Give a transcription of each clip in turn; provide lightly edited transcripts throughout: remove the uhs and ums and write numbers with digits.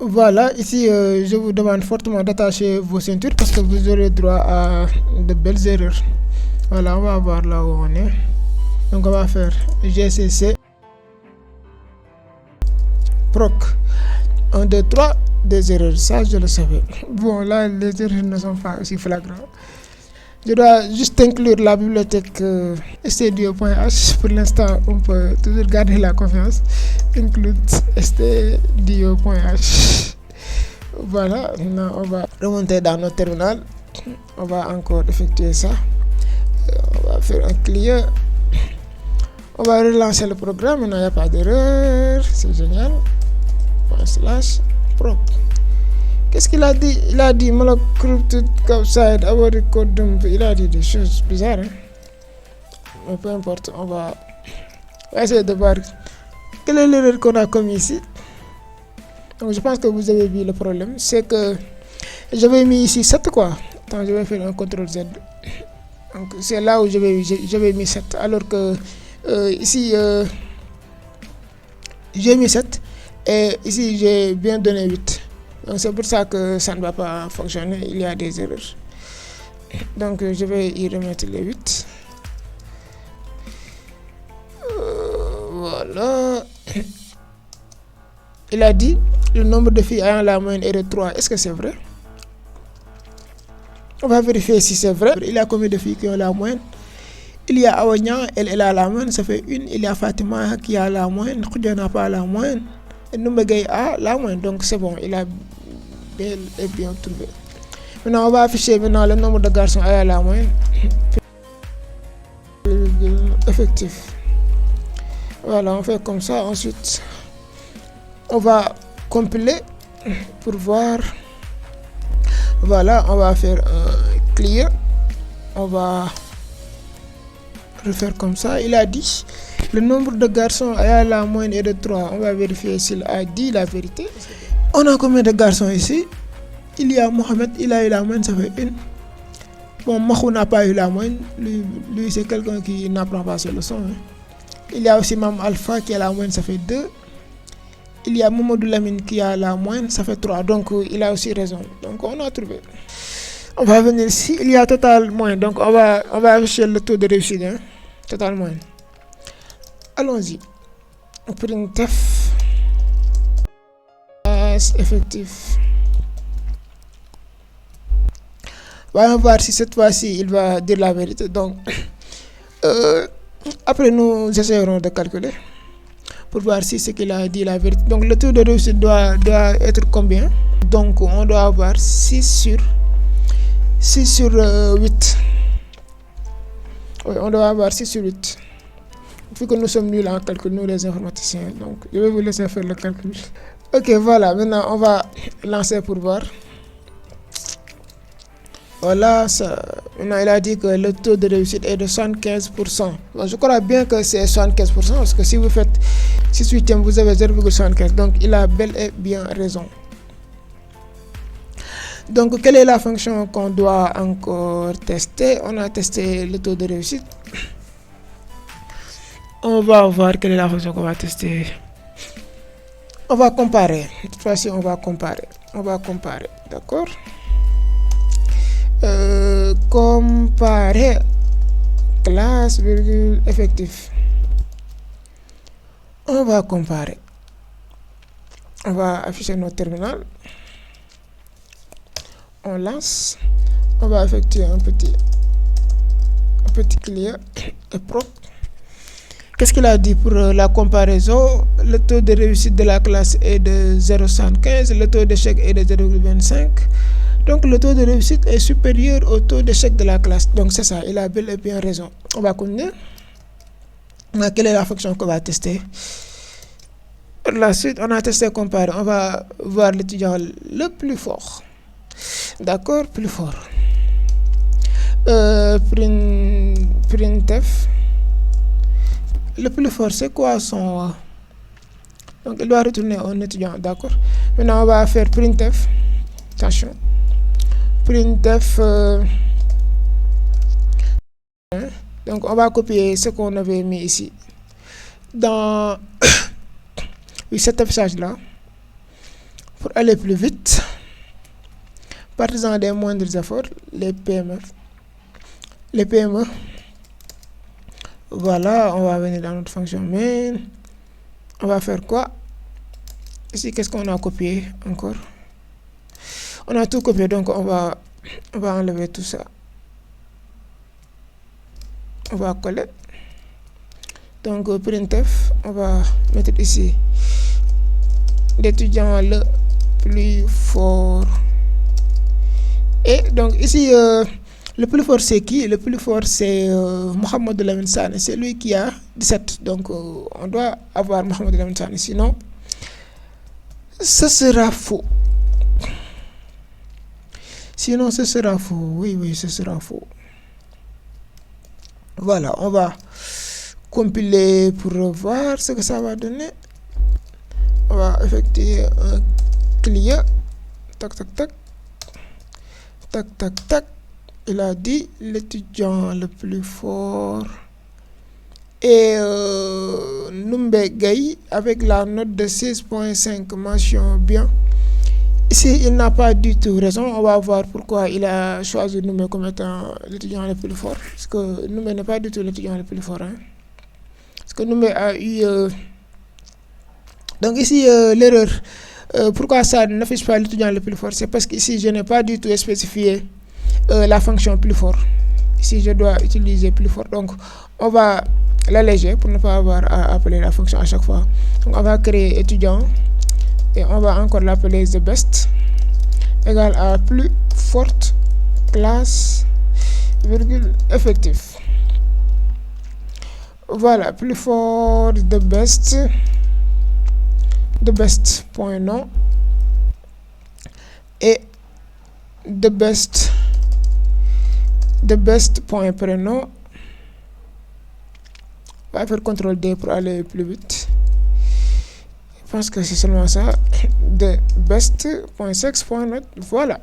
Voilà, ici je vous demande fortement d'attacher vos ceintures parce que vous aurez droit à de belles erreurs. Voilà, on va voir là où on est. Donc on va faire GCC proc 1, 2, 3, des erreurs, ça je le savais. Bon, là les erreurs ne sont pas aussi flagrantes. Je dois juste inclure la bibliothèque stdio.h. Pour l'instant, on peut toujours garder la confiance. Include stdio.h. Voilà, maintenant on va remonter dans notre terminal. On va encore effectuer ça. On va faire un clear. On va relancer le programme. Maintenant, il n'y a pas d'erreur. C'est génial. Slash proc. Qu'est-ce qu'il a dit? Il a dit malocrypted outside our record dump. Il a dit des choses bizarres. Hein? Mais peu importe, on va essayer de voir quelle est l'erreur qu'on a commis ici. Donc je pense que vous avez vu le problème. C'est que j'avais mis ici 7 quoi. Attends, je vais faire un CTRL Z. Donc c'est là où j'avais mis 7. Alors que ici j'ai mis 7. Et ici j'ai bien donné 8. Donc c'est pour ça que ça ne va pas fonctionner, il y a des erreurs. Donc je vais y remettre les 8. Voilà. Il a dit le nombre de filles ayant la moyenne est de 3. Est-ce que c'est vrai? On va vérifier si c'est vrai. Il y a combien de filles qui ont la moyenne? Il y a Awanya, elle a la moyenne, ça fait 1. Il y a Fatima qui a la moyenne, Khoudia n'a pas la moyenne. Et Noumegay a la moyenne, donc c'est bon, il a bel et bien trouvé. Maintenant, on va afficher maintenant le nombre de garçons à la moyenne. Effectif. Voilà, on fait comme ça. Ensuite, on va compiler pour voir. Voilà, on va faire un clear. On va refaire comme ça. Il a dit le nombre de garçons à la moyenne est de 3. On va vérifier s'il a dit la vérité. On a combien de garçons ici? Il y a Mohamed, il a eu la moyenne, ça fait 1. Bon, Mahou n'a pas eu la moyenne. Lui c'est quelqu'un qui n'apprend pas ses leçons. Hein. Il y a aussi Mam Alpha qui a la moyenne, ça fait 2. Il y a Momodou Lamine qui a la moyenne, ça fait 3. Donc il a aussi raison. Donc on a trouvé. On va venir ici. Il y a total moyenne. Donc on va afficher le taux de réussite. Hein. Total moyenne. Allons-y. Printf. Effectif. On va voir si cette fois-ci il va dire la vérité. Donc, après nous essayerons de calculer pour voir si ce qu'il a dit la vérité. Donc, le taux de réussite doit être combien? Donc, on doit avoir 6 sur 8. Oui, on doit avoir 6 sur 8. Vu que nous sommes nuls en calcul, nous les informaticiens. Donc, je vais vous laisser faire le calcul. Ok, voilà. Maintenant, on va lancer pour voir. Voilà, maintenant il a dit que le taux de réussite est de 75%. Donc, je crois bien que c'est 75% parce que si vous faites 6 huitièmes, vous avez 0,75. Donc il a bel et bien raison. Donc quelle est la fonction qu'on doit encore tester? On a testé le taux de réussite. On va voir quelle est la fonction qu'on va tester. On va comparer. Cette fois-ci, on va comparer. D'accord? Comparer classe, virgule, effectif. On va comparer. On va afficher notre terminal. On lance. On va effectuer un petit clear et propre. Qu'est-ce qu'il a dit pour la comparaison? Le taux de réussite de la classe est de 0,75, le taux d'échec est de 0,25. Donc le taux de réussite est supérieur au taux d'échec de la classe. Donc c'est ça, il a bel et bien raison. On va continuer. Quelle est la fonction qu'on va tester? Par la suite, on a testé comparer. On va voir l'étudiant le plus fort. D'accord, plus fort. Printf. Le plus fort, c'est quoi son... Donc il doit retourner un étudiant, d'accord. Maintenant, on va faire printf. Attention. Printf. Donc on va copier ce qu'on avait mis ici dans cet affichage là Pour aller plus vite, partisans des moindres efforts, les PME. Voilà, on va venir dans notre fonction main. On va faire quoi? Ici, qu'est-ce qu'on a copié encore? On a tout copié, donc on va enlever tout ça. On va coller. Donc printf, on va mettre ici l'étudiant le plus fort. Et donc ici, le plus fort c'est qui? Le plus fort c'est Mohamed Lamine Sané, c'est lui qui a 17. Donc on doit avoir Mohamed Lamine Sané, sinon ce sera faux. Sinon ce sera faux, oui, ce sera faux. Voilà, on va compiler pour voir ce que ça va donner. On va effectuer un clear. Tac, tac, tac. Tac, tac, tac. Il a dit l'étudiant le plus fort et Numbe Gaye avec la note de 6.5, mention bien. Ici, il n'a pas du tout raison. On va voir pourquoi il a choisi Numbe comme étant l'étudiant le plus fort. Parce que Numbe n'est pas du tout l'étudiant le plus fort. Hein. Parce que Numbe a eu... Donc ici, l'erreur. Pourquoi ça n'affiche pas l'étudiant le plus fort? C'est parce qu'ici, je n'ai pas du tout spécifié la fonction plus fort. Ici, je dois utiliser plus fort. Donc, on va l'alléger pour ne pas avoir à appeler la fonction à chaque fois. Donc, on va créer étudiant. Et on va encore l'appeler the best. Égal à plus forte classe, virgule, effectif. Voilà, plus fort, the best. The best, point nom. Et the best, point prénom. On va faire CTRL D pour aller plus vite. Je pense que c'est seulement ça. The best, point sexe, point note. Voilà.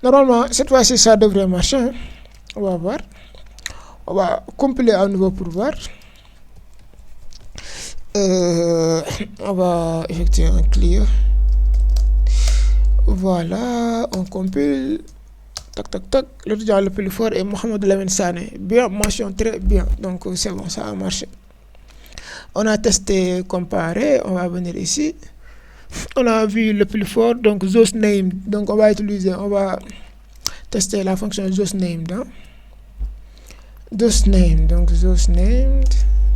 Normalement, cette fois-ci, ça devrait marcher. Hein. On va voir. On va compiler à nouveau pour voir. On va effectuer un clear. Voilà, on compile. Tac, tac, tac. L'étudiant le plus fort est Mohamed Lamine Sané. Bien, mention très bien. Donc, c'est bon, ça a marché. On a testé, comparé. On va venir ici. On a vu le plus fort, donc Zo's name. Donc, on va tester la fonction Zo's name. Zo's name. Donc, Zo's name.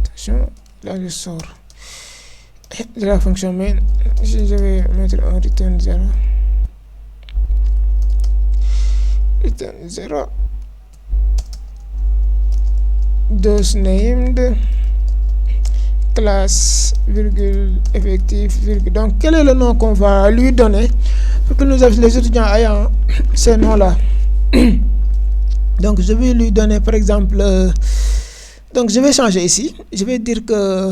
Attention, là, je sors de la fonction main. Je vais mettre un return 0. Return 0. Those named classe, virgule, effectif, virgule. Donc, quel est le nom qu'on va lui donner pour que les étudiants ayant ces noms-là? Donc, je vais lui donner, par exemple, donc je vais changer ici. Je vais dire que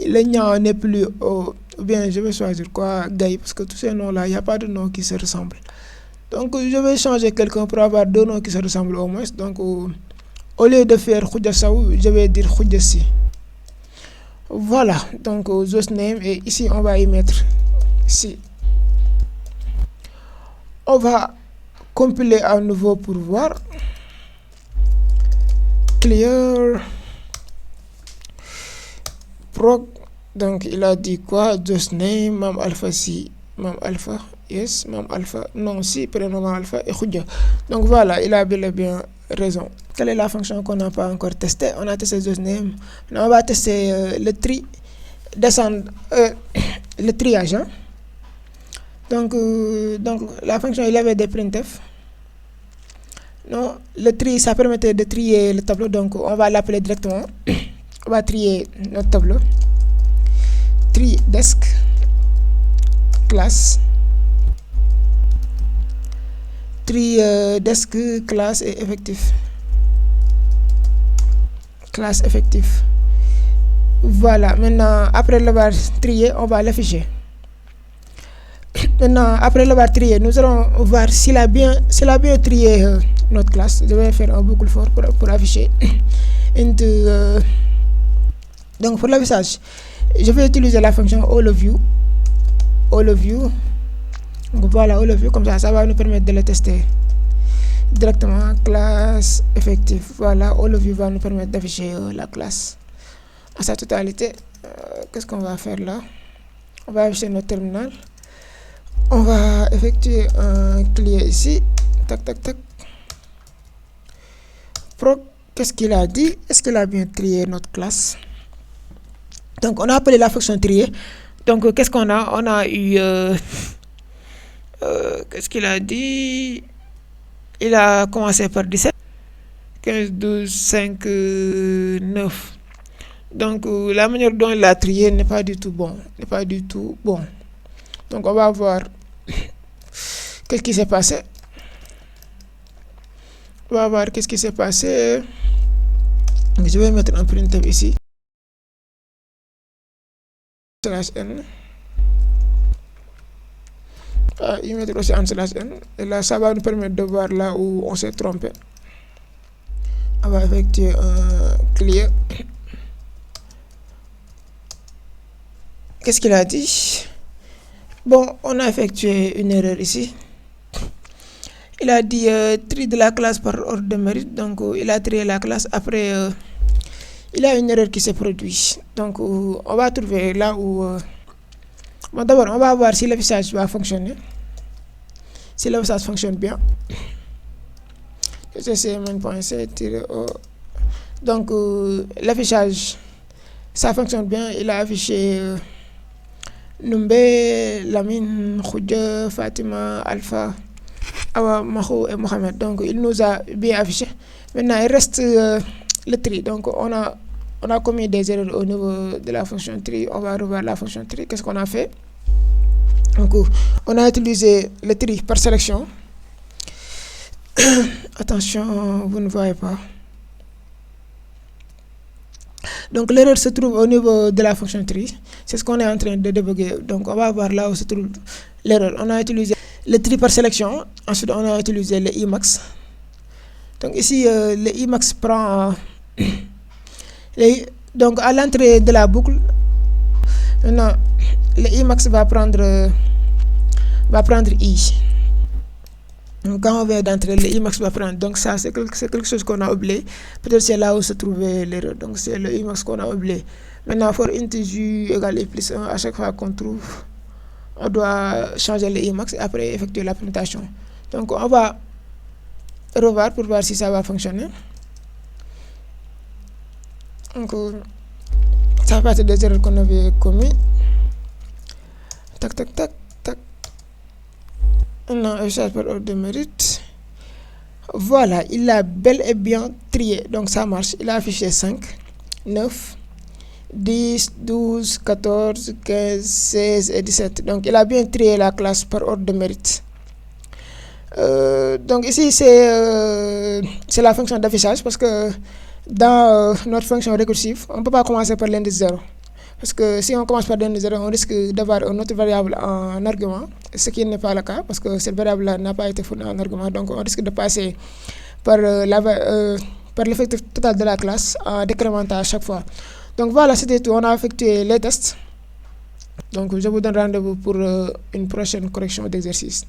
le nom n'est plus ou bien je vais choisir quoi? Gaye, parce que tous ces noms-là, il n'y a pas de nom qui se ressemble. Donc, je vais changer quelqu'un pour avoir deux noms qui se ressemblent au moins. Donc, au lieu de faire Khoudjassaou, je vais dire Khoudjassi. Voilà, donc Zo's name, et ici on va y mettre ici. On va compiler à nouveau pour voir. Clear. Prog. Donc il a dit quoi? Zo's name, Mam Alpha si, Mam Alpha, yes, Mam Alpha, non si, prénom Mam Alpha et Khoudja. Donc voilà, il a bel et bien raison. Quelle est la fonction qu'on n'a pas encore testée? On a testé Zo's name. Maintenant, on va tester le tri, descendre, le triage. Hein? Donc la fonction, il avait des printf. Non, le tri, ça permettait de trier le tableau. Donc, on va l'appeler directement. On va trier notre tableau. Tri desk, classe. Tri desk, classe et effectif. Classe effectif. Voilà, maintenant après l'avoir trié, on va l'afficher. Maintenant, après l'avoir trié, nous allons voir s'il a bien trié notre classe. Je vais faire un boucle for pour afficher. Donc pour l'affichage, je vais utiliser la fonction all of you all of you. Donc voilà, all of you, comme ça va nous permettre de le tester directement. Classe effective, voilà, all of you va nous permettre d'afficher la classe en sa totalité. Qu'est-ce qu'on va faire là? On va afficher notre terminal. On va effectuer un clear ici. Tac, tac, tac. Proc, qu'est-ce qu'il a dit? Est-ce qu'il a bien trié notre classe? Donc, on a appelé la fonction trier. Donc, qu'est-ce qu'on a? On a eu... qu'est-ce qu'il a dit? Il a commencé par 17, 15, 12, 5, 9. Donc, la manière dont il a trié n'est pas du tout bon. Donc, on va voir qu'est-ce qui s'est passé. On va voir qu'est-ce qui s'est passé. Je vais mettre un printf ici. /n. Je vais mettre aussi en /n. Et là, ça va nous permettre de voir là où on s'est trompé. On va effectuer un clear. Qu'est-ce qu'il a dit? Bon, on a effectué une erreur ici. Il a dit tri de la classe par ordre de mérite. Donc, il a trié la classe. Après, il y a une erreur qui s'est produite. Donc, on va trouver là où... bon, d'abord, on va voir si l'affichage va fonctionner. Si l'affichage fonctionne bien. ccmn.c-o. Donc, l'affichage, ça fonctionne bien. Il a affiché Numbe, Lamine, Khoudia, Fatima, Alpha, Awa, Mahou et Mohamed. Donc, il nous a bien affiché. Maintenant, il reste le tri. Donc, on a commis des erreurs au niveau de la fonction tri. On va revoir la fonction tri. Qu'est-ce qu'on a fait? Donc, on a utilisé le tri par sélection. Attention, vous ne voyez pas. Donc, l'erreur se trouve au niveau de la fonction tri. C'est ce qu'on est en train de débugger. Donc, on va voir là où se trouve l'erreur. On a utilisé le tri par sélection. Ensuite, on a utilisé le Emax. Donc, ici, le Emax prend... donc, à l'entrée de la boucle, maintenant, le Emax va prendre I. Donc, quand on vient d'entrer, le Emax va prendre. Donc, ça, c'est quelque chose qu'on a oublié. Peut-être c'est là où se trouvait l'erreur. Donc, c'est le Emax qu'on a oublié. Maintenant, for int ju égale plus 1, à chaque fois qu'on trouve, on doit changer le Emax et après effectuer la présentation. Donc, on va revoir pour voir si ça va fonctionner. Donc, ça fait partie des erreurs qu'on avait commis. Tac, tac, tac, tac. Non, affichage par ordre de mérite. Voilà, il a bel et bien trié. Donc, ça marche. Il a affiché 5, 9, 10, 12, 14, 15, 16 et 17. Donc, il a bien trié la classe par ordre de mérite. Donc, ici, c'est la fonction d'affichage parce que dans notre fonction récursive, on ne peut pas commencer par l'indice 0. Parce que si on commence par l'indice 0, on risque d'avoir une autre variable en argument, ce qui n'est pas le cas parce que cette variable n'a pas été fournie en argument. Donc, on risque de passer par l'effectif total de la classe en décrémentant à chaque fois. Donc, voilà, c'était tout. On a effectué les tests. Donc, je vous donne rendez-vous pour une prochaine correction d'exercice.